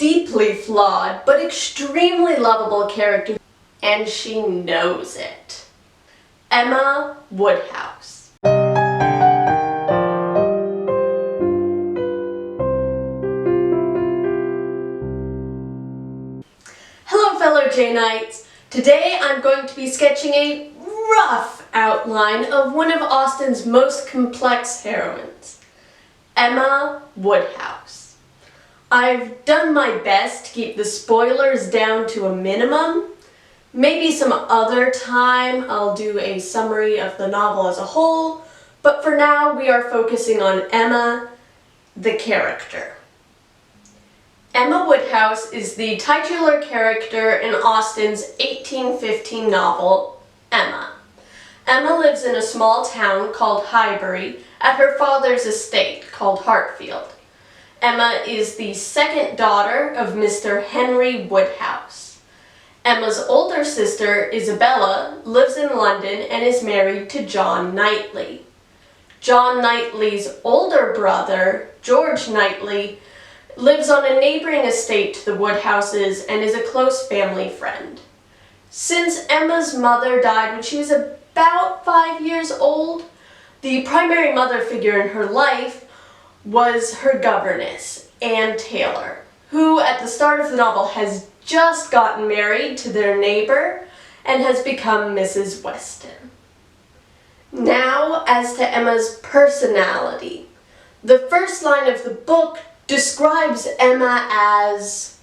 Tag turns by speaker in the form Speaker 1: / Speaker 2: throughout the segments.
Speaker 1: deeply flawed but extremely lovable character, and she knows it. Emma Woodhouse. Hello fellow Janeites. Today I'm going to be sketching a rough outline of one of Austen's most complex heroines, Emma Woodhouse. I've done my best to keep the spoilers down to a minimum. Maybe some other time I'll do a summary of the novel as a whole, but for now we are focusing on Emma, the character. Emma Woodhouse is the titular character in Austen's 1815 novel, Emma. Emma lives in a small town called Highbury at her father's estate called Hartfield. Emma is the second daughter of Mr. Henry Woodhouse. Emma's older sister, Isabella, lives in London and is married to John Knightley. John Knightley's older brother, George Knightley, lives on a neighboring estate to the Woodhouses and is a close family friend. Since Emma's mother died when she was about 5 years old, the primary mother figure in her life was her governess, Anne Taylor, who at the start of the novel has just gotten married to their neighbor and has become Mrs. Weston. Now, as to Emma's personality. The first line of the book describes Emma as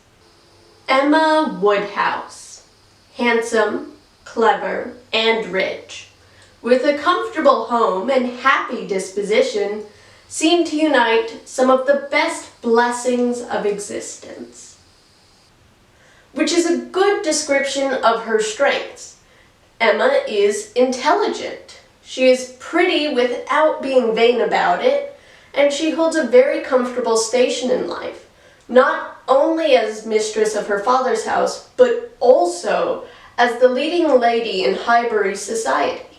Speaker 1: Emma Woodhouse, handsome, clever, and rich, with a comfortable home and happy disposition, seem to unite some of the best blessings of existence. Which is a good description of her strengths. Emma is intelligent. She is pretty without being vain about it, and she holds a very comfortable station in life, not only as mistress of her father's house, but also as the leading lady in Highbury society.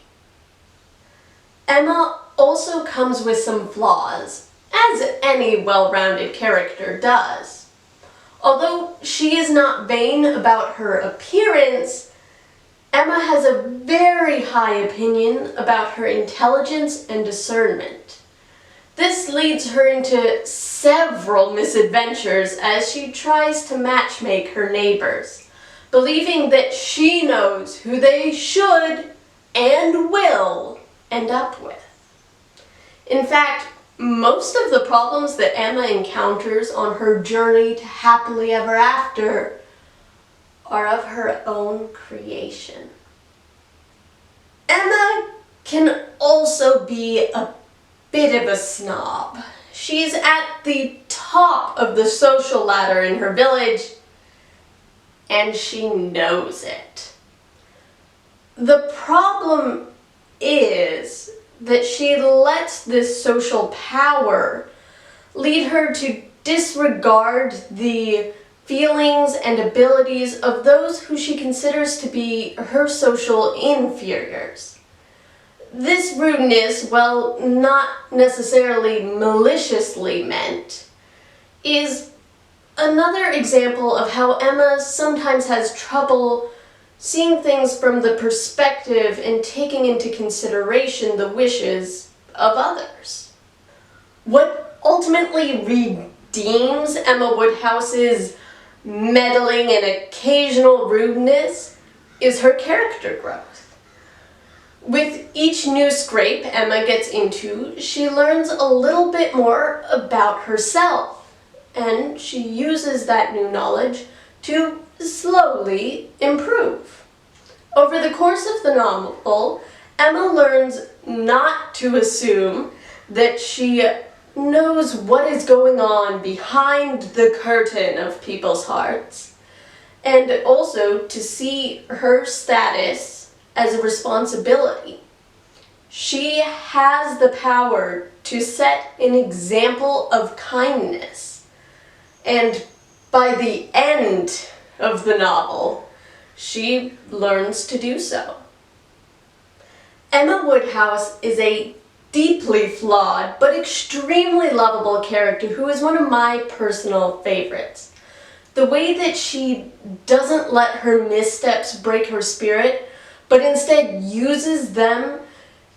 Speaker 1: Emma also comes with some flaws, as any well-rounded character does. Although she is not vain about her appearance, Emma has a very high opinion about her intelligence and discernment. This leads her into several misadventures as she tries to matchmake her neighbors, believing that she knows who they should and will end up with. In fact, most of the problems that Emma encounters on her journey to happily ever after are of her own creation. Emma can also be a bit of a snob. She's at the top of the social ladder in her village, and she knows it. The problem is that she lets this social power lead her to disregard the feelings and abilities of those who she considers to be her social inferiors. This rudeness, while not necessarily maliciously meant, is another example of how Emma sometimes has trouble seeing things from the perspective and taking into consideration the wishes of others. What ultimately redeems Emma Woodhouse's meddling and occasional rudeness is her character growth. With each new scrape Emma gets into, she learns a little bit more about herself, and she uses that new knowledge to slowly improve. Over the course of the novel, Emma learns not to assume that she knows what is going on behind the curtain of people's hearts, and also to see her status as a responsibility. She has the power to set an example of kindness, and by the end of the novel, she learns to do so. Emma Woodhouse is a deeply flawed but extremely lovable character who is one of my personal favorites. The way that she doesn't let her missteps break her spirit, but instead uses them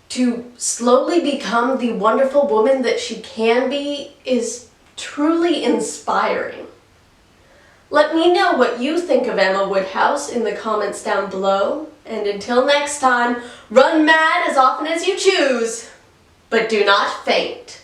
Speaker 1: to slowly become the wonderful woman that she can be, is truly inspiring. Let me know what you think of Emma Woodhouse in the comments down below. And until next time, run mad as often as you choose, but do not faint.